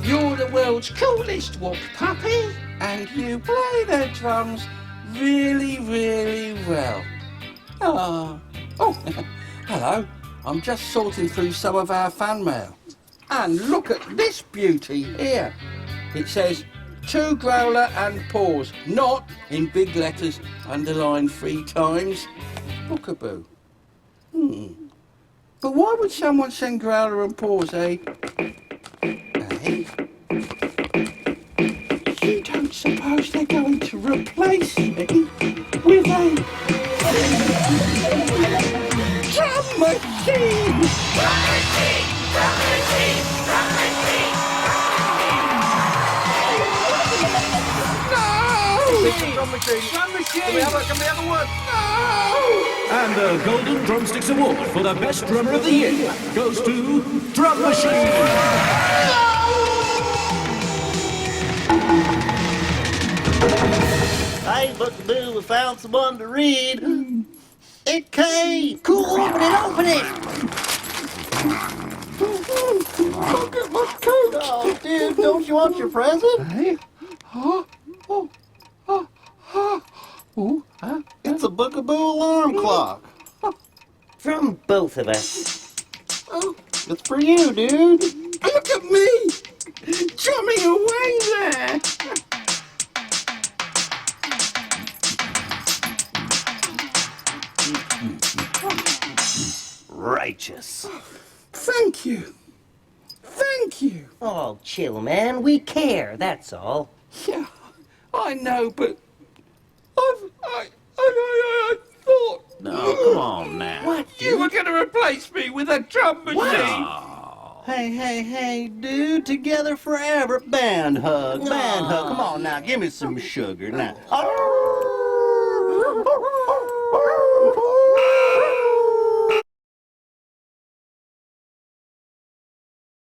You're the world's coolest wolf puppy, and you play the drums really, really well. Oh, hello. I'm just sorting through some of our fan mail. And look at this beauty here. It says, to Growler and Paws, not in big letters, underlined 3 times. Bookaboo. But why would someone send Growler and Paws, eh? Eh? You don't suppose they're going to replace me with a drum machine? Drum machine! Drum machine! Drum machine! No! Drum machine! Drum machine! Can we have a word? No! And the Golden Drumsticks Award for the Best Drummer of the Year goes to Drum Machine! Hey, Bookaboo, we found someone to read. It came! Cool, open it! Look at my coat! Oh, dude, don't you want your present? Hey? Huh? It's a Bookaboo alarm clock. From both of us. Oh, it's for you, dude. Look at me! Drumming away there! Righteous. Thank you. Thank you. Oh, chill, man. We care, that's all. Yeah, I know, but I thought No, come on now. What, you were going to replace me with a drum machine. Hey, dude, together forever. Band hug. Come on now, give me some sugar now.